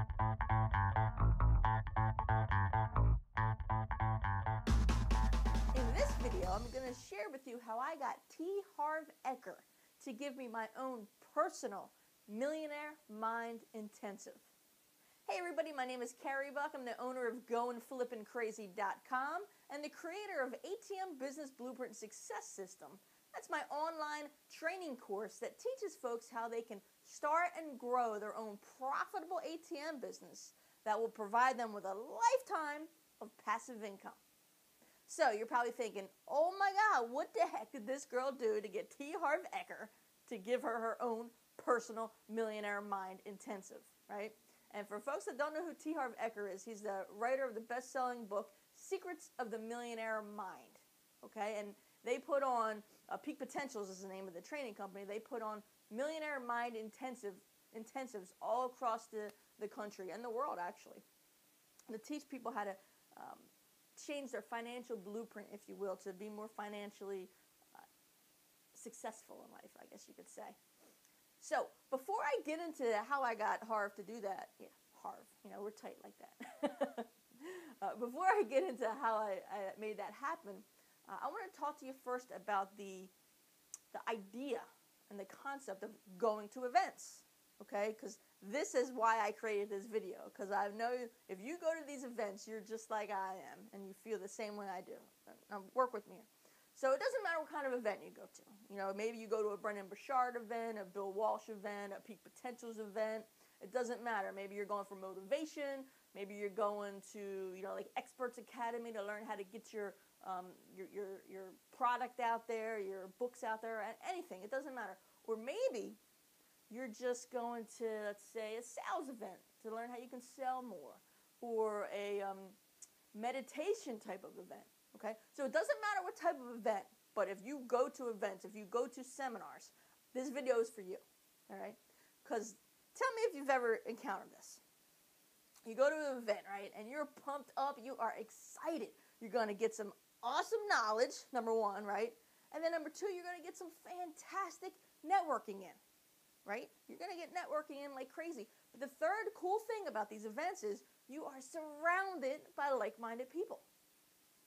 In this video, I'm going to share with you how I got Harv Eker to give me my own personal Millionaire Mind Intensive. Hey everybody, my name is Carey. I'm the owner of GoandFlippinCrazy.com and the creator of ATM Business Blueprint Success System. That's my online training course that teaches folks how they can start and grow their own profitable ATM business that will provide them with a lifetime of passive income. So you're probably thinking, oh my God, what the heck did this girl do to get Harv Eker to give her own personal Millionaire Mind Intensive, right? And for folks that don't know who Harv Eker is, he's the writer of the best-selling book, Secrets of the Millionaire Mind, okay? And they put on, Peak Potentials is the name of the training company, they put on Millionaire Mind intensives all across the country and the world, actually, to teach people how to change their financial blueprint, if you will, to be more financially successful in life, I guess you could say. So before I get into how I got Harv to do that, yeah, Harv, we're tight like that. Before I get into how I made that happen, I want to talk to you first about the idea and the concept of going to events, okay? Because this is why I created this video, because I know if you go to these events, you're just like I am, and you feel the same way I do. Now, work with me here. So it doesn't matter what kind of event you go to. Maybe you go to a Brendan Burchard event, a Bill Walsh event, a Peak Potentials event. It doesn't matter. Maybe you're going for motivation. Maybe you're going to, like Experts Academy to learn how to get your product out there, your books out there, anything. It doesn't matter. Or maybe you're just going to, let's say, a sales event to learn how you can sell more, or a meditation type of event, okay? So it doesn't matter what type of event, but if you go to events, if you go to seminars, this video is for you, all right? Because tell me if you've ever encountered this. You go to an event, right, and you're pumped up, you are excited. You're going to get some awesome knowledge, number one, right? And then number two, you're going to get some fantastic networking in. Right? You're going to get networking in like crazy. But the third cool thing about these events is you are surrounded by like-minded people.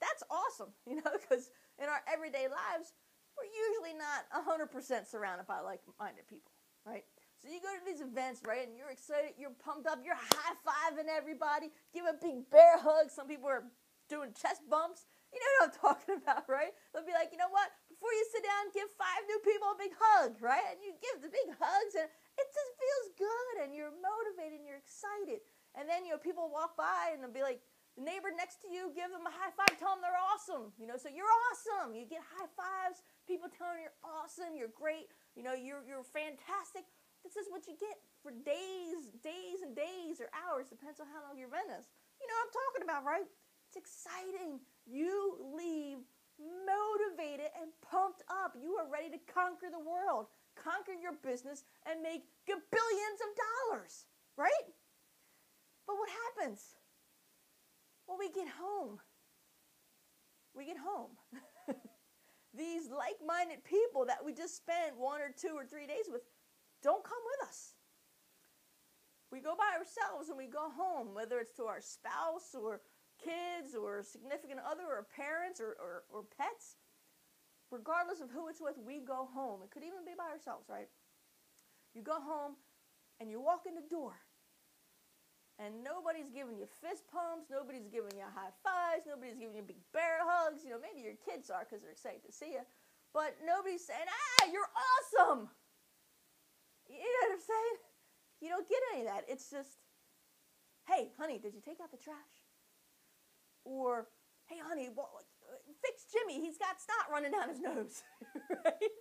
That's awesome, because in our everyday lives, we're usually not 100% surrounded by like-minded people, right? So you go to these events, right, and you're excited, you're pumped up, you're high-fiving everybody, give a big bear hug. Some people are doing chest bumps. You know what I'm talking about, right? They'll be like, you know what? Before you sit down, give 5 new people a big hug, right? And you give the big hugs, and it just feels good, and you're motivated, and you're excited. And then, people walk by, and they'll be like, the neighbor next to you, give them a high five, tell them they're awesome. So you're awesome. You get high fives, people telling you you're awesome, you're great, you're fantastic. This is what you get for days and days, or hours, depends on how long your event is. You know what I'm talking about, right? It's exciting. You leave motivated and pumped up. You are ready to conquer the world, conquer your business, and make billions of dollars, right? But what happens? Well, we get home. These like-minded people that we just spent 1 or 2 or 3 days with don't come with us. We go by ourselves and we go home, whether it's to our spouse or kids or significant other or parents or pets. Regardless of who it's with, we go home. It could even be by ourselves, right? You go home and you walk in the door and nobody's giving you fist pumps, nobody's giving you high fives, nobody's giving you big bear hugs. Maybe your kids are because they're excited to see you, but nobody's saying, you're awesome. You know what I'm saying? You don't get any of that. It's just, hey, honey, did you take out the trash? Or, hey, honey, fix Jimmy. He's got snot running down his nose, right?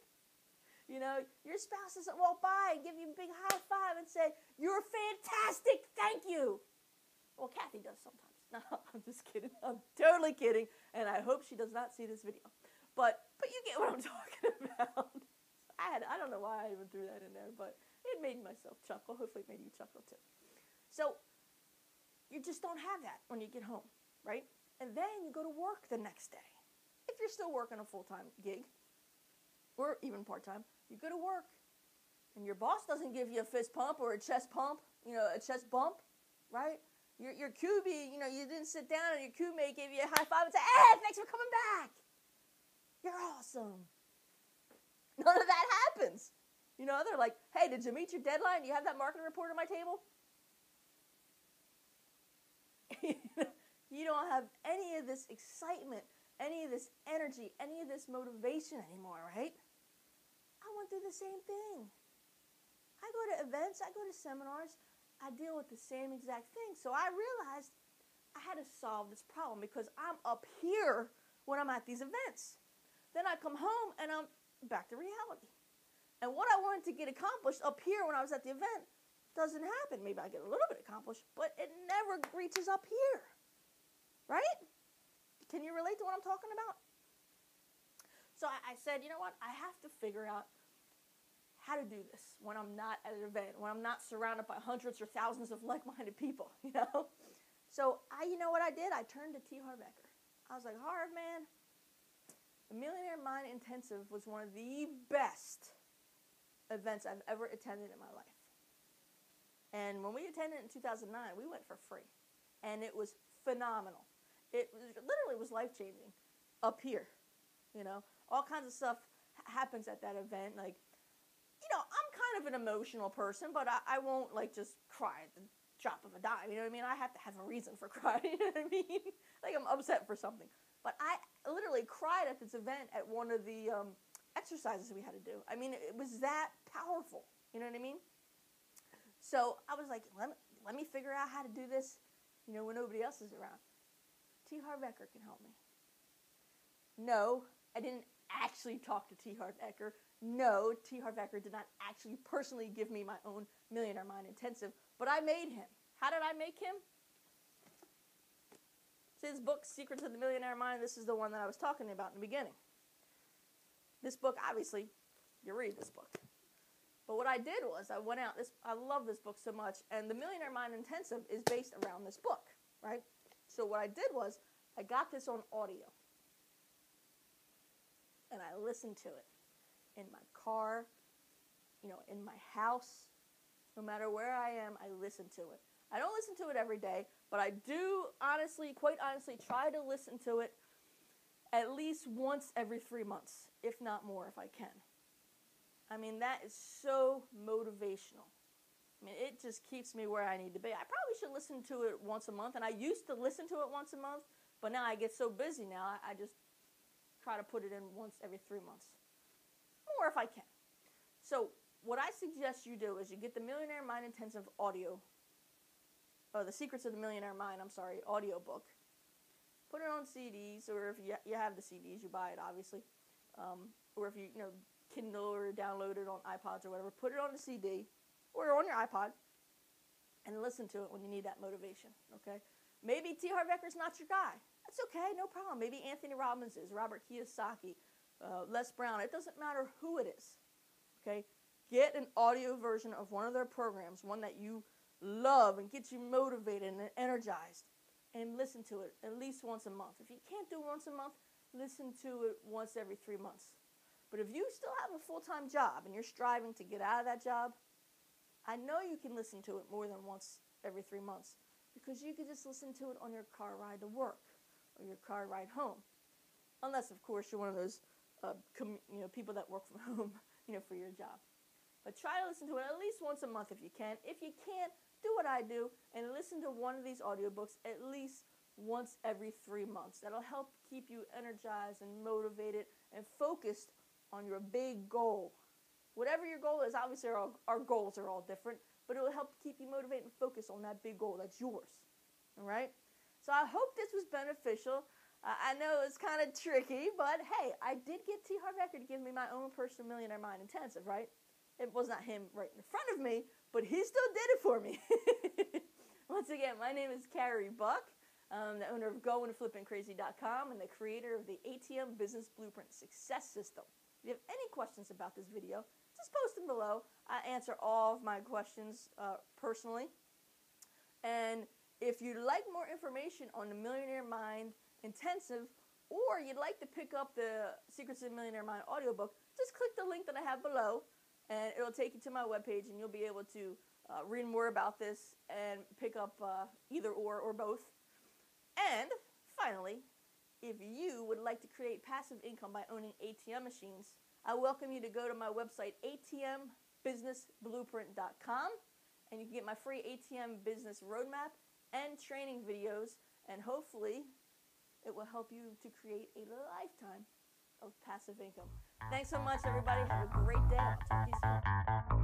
Your spouse doesn't walk by and give you a big high five and say, you're fantastic, thank you. Well, Kathy does sometimes. No, I'm just kidding. I'm totally kidding, and I hope she does not see this video. But you get what I'm talking about. I don't know why I even threw that in there, but it made myself chuckle. Hopefully it made you chuckle too. So you just don't have that when you get home, right? And then you go to work the next day. If you're still working a full-time gig, or even part-time, you go to work, and your boss doesn't give you a fist pump or a chest pump, a chest bump, right? Your QB, you know, you didn't sit down and your QB gave you a high five and say, hey, thanks for coming back. You're awesome. None of that happens. You know, they're like, hey, did you meet your deadline? Do you have that marketing report on my table? You don't have any of this excitement, any of this energy, any of this motivation anymore, right? I went through the same thing. I go to events, I go to seminars, I deal with the same exact thing. So I realized I had to solve this problem because I'm up here when I'm at these events. Then I come home and I'm back to reality. And what I wanted to get accomplished up here when I was at the event doesn't happen. Maybe I get a little bit accomplished, but it never reaches up here. Right? Can you relate to what I'm talking about? So I said, you know what? I have to figure out how to do this when I'm not at an event, when I'm not surrounded by hundreds or thousands of like-minded people, you know? So you know what I did? I turned to T. Harv Eker. I was like, Harv, man, the Millionaire Mind Intensive was one of the best events I've ever attended in my life. And when we attended in 2009, we went for free. And it was phenomenal. It literally was life-changing up here, you know. All kinds of stuff happens at that event. Like, you know, I'm kind of an emotional person, but I won't, like, just cry at the drop of a dime, you know what I mean? I have to have a reason for crying, you know what I mean? Like, I'm upset for something. But I literally cried at this event at one of the exercises we had to do. I mean, it was that powerful, you know what I mean? So I was like, let me figure out how to do this, you know, when nobody else is around. T. Harv Eker can help me. No, I didn't actually talk to T. Harv Eker. No, T. Harv Eker did not actually personally give me my own Millionaire Mind Intensive, but I made him. How did I make him? It's his book, Secrets of the Millionaire Mind. This is the one that I was talking about in the beginning. This book, obviously, you read this book. But what I did was I went out, I love this book so much, and the Millionaire Mind Intensive is based around this book, right? So what I did was I got this on audio, and I listened to it in my car, you know, in my house. No matter where I am, I listen to it. I don't listen to it every day, but I do quite honestly, try to listen to it at least once every 3 months, if not more, if I can. I mean, that is so motivational. I mean, it just keeps me where I need to be. I probably should listen to it once a month, and I used to listen to it once a month, but now I get so busy now, I just try to put it in once every 3 months. More if I can. So what I suggest you do is you get the Millionaire Mind Intensive the Secrets of the Millionaire Mind, audio book. Put it on CDs, or if you have the CDs, you buy it, obviously. Or if you Kindle or download it on iPods or whatever, put it on a CD or on your iPod and listen to it when you need that motivation, okay? Maybe T. Harv Eker's not your guy. That's okay, no problem. Maybe Anthony Robbins is, Robert Kiyosaki, Les Brown. It doesn't matter who it is, okay? Get an audio version of one of their programs, one that you love and gets you motivated and energized, and listen to it at least once a month. If you can't do once a month, listen to it once every 3 months. But if you still have a full-time job and you're striving to get out of that job, I know you can listen to it more than once every 3 months, because you could just listen to it on your car ride to work or your car ride home. Unless, of course, you're one of those people that work from home, for your job. But try to listen to it at least once a month if you can. If you can't, do what I do and listen to one of these audiobooks at least once every 3 months. That'll help keep you energized and motivated and focused on your big goal. Whatever your goal is, obviously our goals are all different, but it will help keep you motivated and focused on that big goal that's yours. All right? So I hope this was beneficial. I know it's kind of tricky, but hey, I did get T. Harv Eker to give me my own personal Millionaire Mind Intensive, right? It was not him right in front of me, but he still did it for me. Once again, my name is Carey Buck. I'm the owner of GoAndFlippingCrazy.com and the creator of the ATM Business Blueprint Success System. If you have any questions about this video, just post them below. I answer all of my questions personally. And if you'd like more information on the Millionaire Mind Intensive, or you'd like to pick up the Secrets of the Millionaire Mind audiobook, just click the link that I have below, and it'll take you to my webpage, and you'll be able to read more about this and pick up either or both. And finally, if you would like to create passive income by owning ATM machines, I welcome you to go to my website, atmbusinessblueprint.com, and you can get my free ATM business roadmap and training videos, and hopefully it will help you to create a lifetime of passive income. Thanks so much, everybody. Have a great day. I'll talk to you soon.